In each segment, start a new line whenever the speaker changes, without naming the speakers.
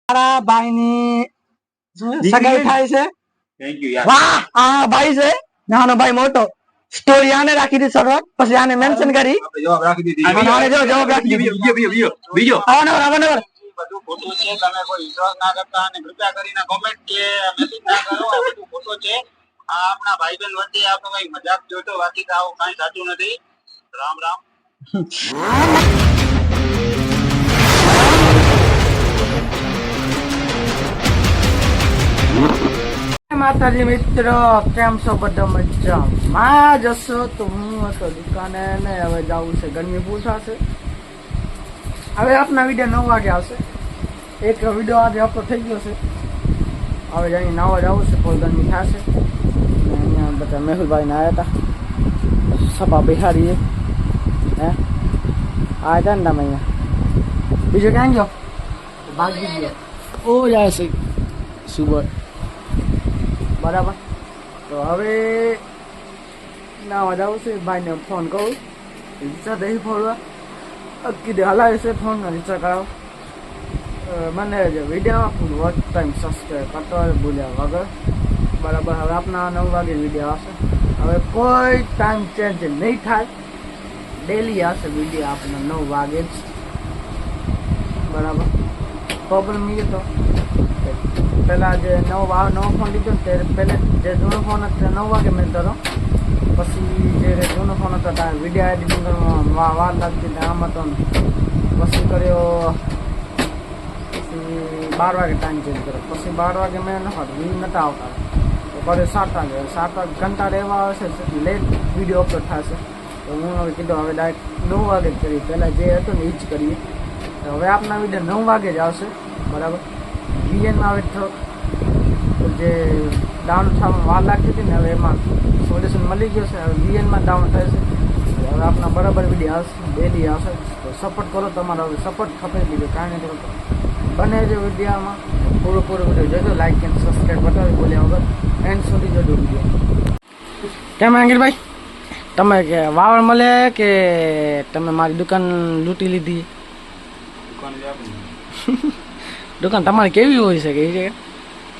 મારા ભાઈની સગાઈ થાય છે.
થેન્ક યુ યાર.
વાહ, આ ભાઈ છે નાનો ભાઈ મોટો. સ્ટોરી આને રાખી દીધી શરૂઆત, પછી આને મેન્શન કરી.
આપણે જવાબ રાખી દીધી.
અને આને જો જવાબ રાખી દીધી.
બીજો
આવનવર
બધું ખોટું છે. તમે કોઈ વિશ્વાસ ના કરતા અને કૃપા કરીને કોમેન્ટ કે મેસેજ ના કરો. આ બધું ખોટું છે. આ આપણા ભાઈબંધ વચ્ચે આપણો કઈ મજાક જોતો, બાકી તો આવું કઈ સાચું નથી. રામ રામ.
માતાજી મિત્રો, કેમ છો બધા? મજામાં જશો તો હું હતો દુકાને ને હવે જવું છે. ગરમી પૂછાશે. હવે આપના વિડીયો 9 વાગે આવશે. એક વિડીયો આજે અપલોડ થઈ ગયો છે. હવે જઈને નાવા જવું છે. ફૂલ ગરમી થશે. અહીંયા બધા મેહુલભાઈ ને આવ્યા હતા. સપા બિહારીએ હે આ હતા ને તમે અહીંયા. બીજું ક્યાં ગયો? ભાગી ગયો. ઓ જાય છે સુબર. બરાબર. તો હવે નાવા જવું છે. ભાઈને ફોન કરું, રિચાર્જ દઈ ફોડવા કીધે હલાવે છે. ફોન રિચાર્જ કરાવો. મને વિડીયોમાં ફૂલ વોચ ટાઈમ સબસ્ક્રાઈબ કરતો હોય ભૂલ્યા વગર. બરાબર. હવે આપણા 9 વાગે વિડીયો આવશે. હવે કોઈ ટાઈમ ચેન્જ નહીં થાય. ડેલી આવશે વિડીયો આપણા 9 વાગે જ. બરાબર. પ્રોબ્લેમ એ તો પેલા જે નવો ફોન લીધો ને ત્યારે પહેલા જે જૂનો ફોન હતો 9 વાગે મેળતો હતો. પછી જે જૂનો ફોન હતો ત્યાં વિડીયો એડિટિંગ કરવામાં વાર લાગતી હતી. આમ હતો ને પછી કર્યો. પછી 12 વાગે ટાઈમ ચેન્જ કર્યો. પછી 12 વાગે મેં નહોતા આવતા તો કર્યો 7 વાગે. 7 વાગે ઘંટા રહેવા આવશે લેટ વિડીયો અપલોડ થશે. તો હું હવે કીધું હવે ડાયરેક્ટ 9 વાગે જ કરીએ. પહેલાં જે હતું ને એ જ કરીએ. તો હવે આપના વિડીયો 9 વાગે જ આવશે. બરાબર. વીએનમાં હવે થોડોક જે ડાઉન થવામાં વાર લાગતી હતી ને હવે એમાં સોલ્યુશન મળી ગયો છે. હવે વીએનમાં ડાઉન થાય છે. હવે આપણા બરાબર વિડીયો આવશે, ડેલી આવશે. તો સપોર્ટ કરો તમારો. હવે સપોર્ટ ખપે દીધો કારણ કે બને જે વિડીયોમાં પૂરો વિડીયો જોજો. લાઈક એન્ડ સબસ્ક્રાઈબ બતાવી બોલ્યા વગર એન્ડ સુધી જોજો વિડીયો. કેમ અંકિતભાઈ, તમે કે વાવડ મળે કે તમે મારી દુકાન લૂંટી લીધી? દુકાન તમારી કેવી હોય છે કે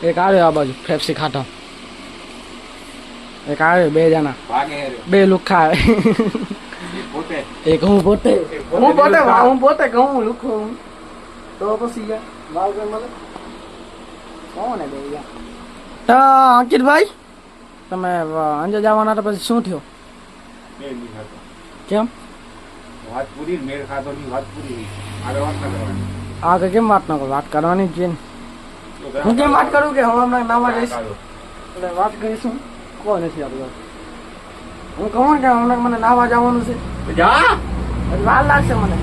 એક આવ્યો આ બાજુ ફેફસી ખાતો, એક આવ્યો 2 જણા, 2 લુખા આવે. એક હું પોતે કહું લુખું. તો પછી વાવ કે મળે કોને બે યાર. તો અંકિતભાઈ, તમે અંજે જવાના તો પછી શું થયો? કેમ
વાત પૂરી મેળ ખાતો ની વાત પૂરી. આગળ વાત ના કરવાની.
આગળ કેમ વાત ના કરો? વાત કરવાની જ છે ને. હું કેમ વાત કરું કે હું હમણાં નાવા જઈશ એટલે વાત કરીશું? કોઈ નથી આપણી વાત. હું કહું કે હમણાં મને નાવા જવાનું છે, વાર લાગશે મને.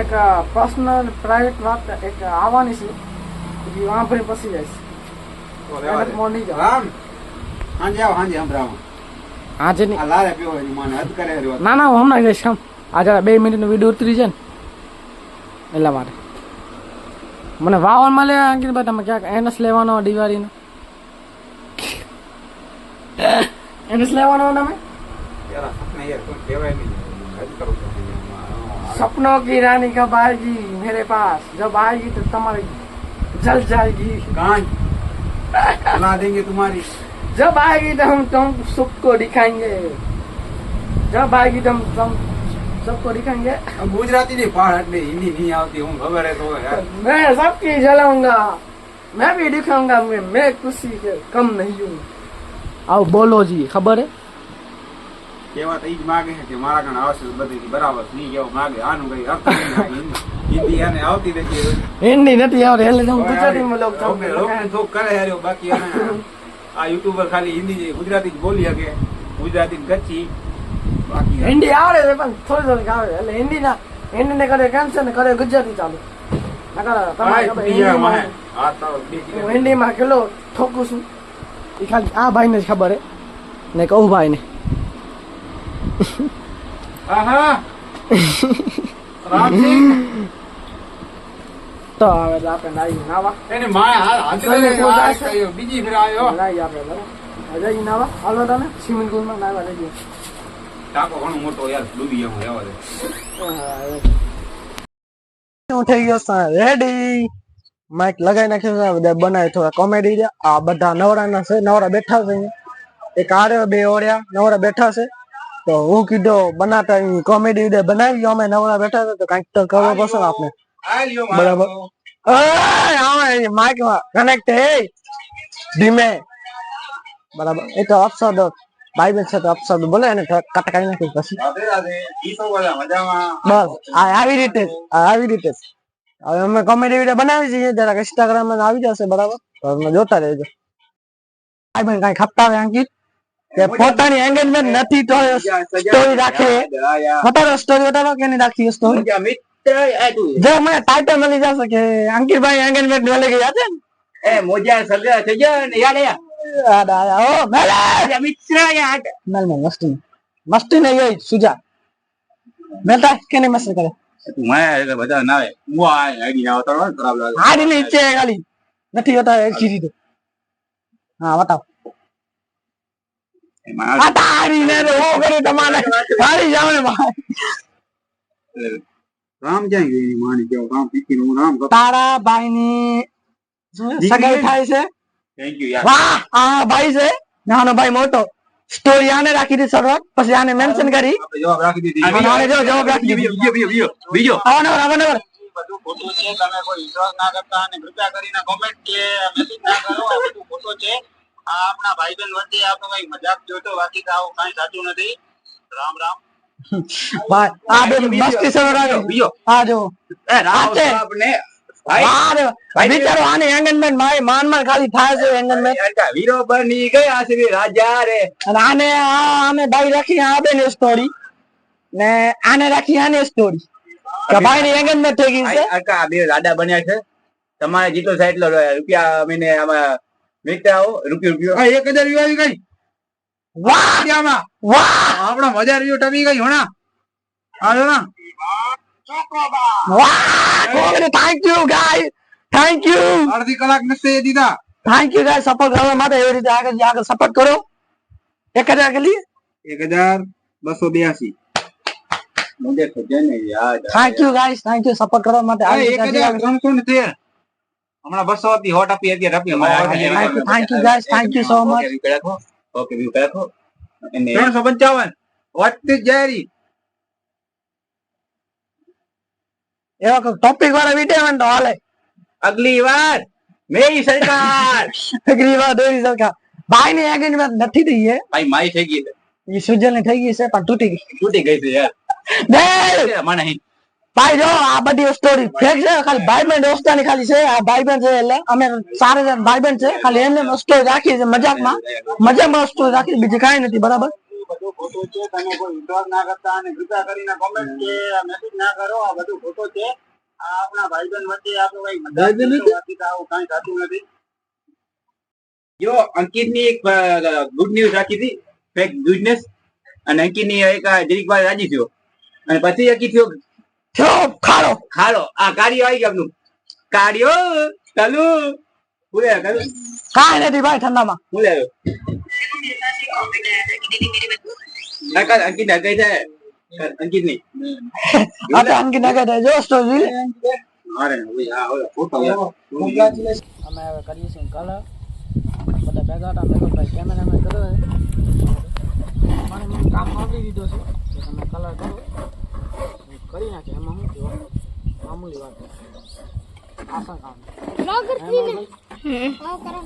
એક પર્સનલ પ્રાઇવેટ વાત એક આવવાની છે. વાંભળી પછી જઈશ. આજે ના ના હું હમણાં જઈશ. આજે 2 મિનિટનો વિડીયો ઉતરી છે ને એટલા માટે. મને વાવણ મળે અંકિતભાઈ. તમે ક્યાંક એનસ લેવાનો દિવાળીનો એનસ લેવાનો તમે? सपनों की रानी कब आएगी मेरे पास? जब आएगी तो तुम्हारी जल जाएगी.
बना देंगे तुम्हारी.
जब आएगी तो हम तुम सबको दिखाएंगे. जब आएगी तो हम सबको दिखाएंगे.
गुजराती नहीं पहाड़ में हिंदी नहीं आती हूँ खबर है तो यार.
मैं सबकी जलाऊंगा. मैं भी दिखाऊंगा. मैं किसी के कम नहीं हूँ. आओ बोलो जी. खबर है
કેવા તો ઈ જ માગે છે કે મારા કણ આવશે બધી બરાબર નહીં કેવું માગે. આનું કઈ અર્થ નહીં. હિન્દી આને આવતી નથી.
હિન્દી નથી આવડે એટલે હું ગુજરાતીમાં લોક
તો કરે હાર્યો. બાકી આ યુટ્યુબર ખાલી હિન્દી ગુજરાતી જ બોલી શકે. ગુજરાતી ગચ્છી. બાકી
હિન્દી આવડે છે પણ થોડી આવડે. એટલે હિન્દી ને કરે કેમ છે ને કરે ગુજરાતી ચાલુ. હું હિન્દીમાં કેટલો ઠોકું છું એ ખાલી આ ભાઈને જ ખબર હે ને કહું ભાઈ ને. તો હવે આપણે નાઈ નાવા.
એને માયા બીજી ફેર આવ્યો.
નાઈ આપણે જઈ નાવા. હાલો તમે સ્વિમિંગ પુલમાં નાવા જઈએ.
ટાંકો ઘણો મોટો યાર ડૂબી ગયો રહેવા દે.
હું થઈ ગયો રેડી. માઇક લગાવી નાખ્યું છે બધા બનાવી થોડા કોમેડી છે આ બધા નવરાના છે નવરા બેઠા છે અહીંયા એક આર્યો બે ઓળ્યા નવરા બેઠા છે તો હું કીધું બનાતા કોમેડી વિડીયો બનાવી અમે નવરા બેઠા છે તો કાંઈક તો કરવો પડશે ને આપણે બરાબર માઇક માં કનેક્ટ હે ધીમે બરાબર એ તો અપશબ્દ ભાઈ બેન છે તો અપશબ્દ બોલે અને કટ કરી નાખી પછી બસ આવી રીતે જ હવે અમે કોમેડી વિડીયો બનાવી છીએ જરાક ઇન્સ્ટાગ્રામ માં આવી જશે બરાબર તો તમે જોતા રહેજો ભાઈ બેન કઈ ખપતા હોય અંકિત કે પોતાની એંગેજમેન્ટ નથી તો સ્ટોરી રાખે બતાવો સ્ટોરી બતાવો કે નહીં રાખી સ્ટોરી જો મને ટાઇટલ મળી જશે કે અંકિતભાઈ એંગેજમેન્ટ મળી ગયા છે
એ મોજા સગા થઈ ગયા ને યાદ આયા
ઓ મેલા
મિત્ર યાદ
મેલ મસ્તી નહીં હોય સુજા મેલતા કે નહીં મસ્તી કરે
તું માયા બધા ના આવે હું આઈડી ના આવતો ખરાબ લાગે
આડી ની ઈચ્છા ખાલી નથી હોતા એક ચીરી તો હા બતાવ આ તારી ને ઓ કરે તમારે તારી જાવ ને ભાઈ
રામ ક્યાં ગઈ માની કેવું રામ પીકી નું નામ
તારા ભાઈ ની સગાઈ થાય છે
થેન્ક યુ યાર
વાહ આ ભાઈ છે નાનો ભાઈ મોટો સ્ટોરી આને રાખી દી શરૂઆત પછી આને મેન્શન કરી
આપણે જવાબ રાખી દીધી
આને જો જવાબ રાખી દીધી
બીજો
આવનવર
બધું ખોટું છે તમે કોઈ વિશ્વાસ ના કરતા અને કૃપા કરીને કોમેન્ટ કે મેસેજ ના કરો આ બધું ખોટું છે આ આપણા ભાઈ બહેન વચ્ચે આપણો કઈ મજાક જોતો બાકી તો આવું કઈ સાચું નથી રામ રામ
ભાઈ આ બે મસ્તી શરૂ
બીજો
આ જો
એ રામ આપણે
ભાઈ વિચારો આની એંગેજમેન્ટ માન ખાલી થાય છે એંગેજમેન્ટ
વીરો બની ગયા છે રાજા રે
અને આને ભાઈ રાખી આ બે ની સ્ટોરી ને આને રાખી આની સ્ટોરી કે ભાઈ ની એંગેજમેન્ટ થઈ ગઈ છે
આ બે રાજા બન્યા છે તમારે જેટલો થાય એટલો રૂપિયા મહિને આમાં વેચતા આવો રૂપિયો 1000 વ્યૂ આવી ગઈ
વાહ વાહ
આપણા 1000 વ્યૂ ટપી ગઈ હોણા આજો ના
વાહ thank you guys thank you
અડધી કલાક નસે દીધા
થેન્ક યુ ગાઈસ સપોર્ટ કરવા માટે એવી રીતે આગળ સપોર્ટ કરો 1000 કે लिए
1282 મુજે ખબર નહીં યાર
thank you guys thank you support કરવા માટે
1313 હમણાં 200 હતી હોટ આપી હતી રપી
thank you guys thank you so much
okay view રાખો અને 355 વોટ ઇઝ જારી
એવા કોઈ ટોપિક વાળા વિડિયો તો હાલે
અગલી વાર મેરી સરકાર
અગલી વાર દોરી સરકાર ભાઈ ની એંગેજમેન્ટ નથી થઈ હે
ભાઈ મારી થઈ ગઈ છે
એ સુજલ ની થઈ ગઈ છે પણ તૂટી ગઈ
છે યાર
બે
મને નહીં
ભાઈ જો આ બધી સ્ટોરી ફેક છે ખાલી ભાઈ બેન દોસ્તાની ખાલી છે આ ભાઈ બેન છે એટલે અમે સારે ભાઈ બેન છે ખાલી એમને સ્ટોરી રાખી છે મજાકમાં સ્ટોરી રાખી બીજી કાંઈ નથી બરાબર
બધું ખોટું છે તમે કોઈ વિશ્વાસ ના કરતા અને કૃપા કરીને કોમેન્ટ કે મેસેજ ના કરો આ બધું ખોટું છે આ આપણા ભાઈ બહેન વચ્ચે આપણો કઈ મજાક જોતો બાકી તો આવું કઈ સાચું નથી
જો અંકિત ની એક ગુડ ન્યૂઝ રાખી હતી ફેક ગુડનેસ અને અંકિત ની એક જરીક વાર રાજી થયો અને પછી અંકિત થયો ખાડો આ કાર્યો આવી ગયું કાર્યો ચાલુ પૂરે કરું
કાંઈ નથી ભાઈ ઠંડામાં
પૂરે અંકિત ના કઈ જાય અંકિત ની
અંકિત ના કઈ જો સ્ટોરી
અરે આ ફોટો
અમે હવે કરીએ છીએ કલર બધા ભેગા હતા મેં ભાઈ કેમેરામેન કર્યો છે મને કામ આપી દીધો છે કે તમે કલર કરો કરી નાખે એમાં શું થયું મામૂલી વાત આસા કામ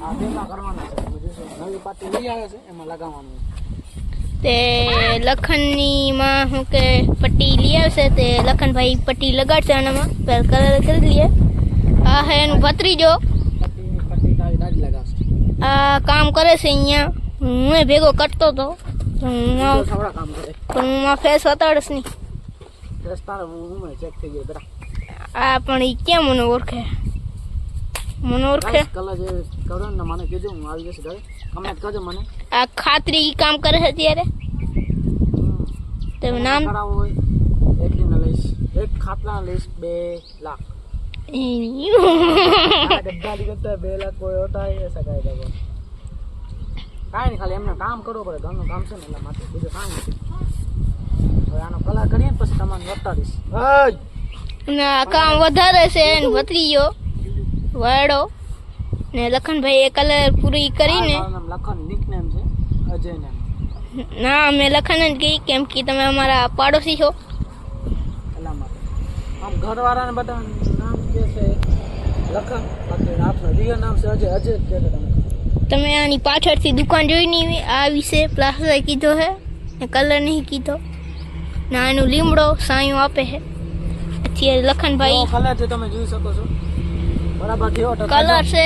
આ ભેગા કરવાના છે નવી પાટી લઈ આવે છે એમાં લગાવવાનું
તે લખનની માં હું કે પટ્ટી લઈ આવશે તે લખનભાઈ પટ્ટી લગાડશે આનામાં પહેલા કલર કરી લઈએ આ હે એનું ભત્રીજો
પટ્ટી તારી દાદી લગાવશે
આ કામ કરે છે અહીંયા હું ભેગો કરતો હતો
થોડા કામ કરે
પણ હું માં ફેસ બતાડશ નહીં
રસ્તા હું ચેક થઈ ગયો બેટા
આ પણ એ ક્યાં મને ઓળખે
કલર જે કરો ને મને કહેજો હું આવી જશે ઘરે કમેન્ટ કરજો મને
આ ખાતરી કામ કરે છે અત્યારે તેનું નામ
કરાવવું હોય એટલીને લઈશ એક ખાતરા લઈશ 2 લાખ ગદ્દારી કરતા 2 લાખ કોઈ હોતા હે ऐसा કહે દો કાંઈ નહીં ખાલી એમને કામ કરવું પડે ઘરનું કામ છે ને એટલા માટે બીજું કાંઈ નથી હવે આનો કલર કરીએ ને પછી તમને બતાડીશ
ના કામ વધારે છે એનું ભત્રીજો વાળો ને લખનભાઈ એ કલર પૂરી કરીને
મારું નામ લખન નિકનેમ છે અજય નામ.
ના અમે લખન જ ગઈ કેમ કે તમે અમારા પાડોશી છો.
એટલા માટે આમ ઘરવાળાને બધા નામ કે છે લખન, બાકી આપણું રિયલ નામ છે અજય. અજય જ કહેતો તમે.
તમે આની પાછળથી દુકાન જોઈને આ વિશે પ્લાસ્ટર કીધો હે ને કલર નહીં કીધો ના એનું લીમડો સાયું આપે છે. પછી લખનભાઈ
કલર છે તમે જોઈ શકો છો બરાબર થયો તો
કલર છે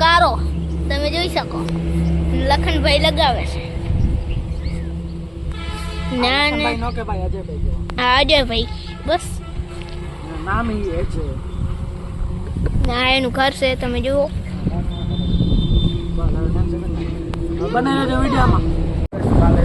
કારો તમે જોઈ શકો. લખનભાઈ લગાવે છે ના ને
ભાઈ નો કે ભાઈ અજયભાઈ કહેવાનું.
હા અજયભાઈ બસ
નામ ઈ એ છે.
ના એનું ઘર છે તમે જુઓ.
બને રહેજો વિડીયોમાં. કાલે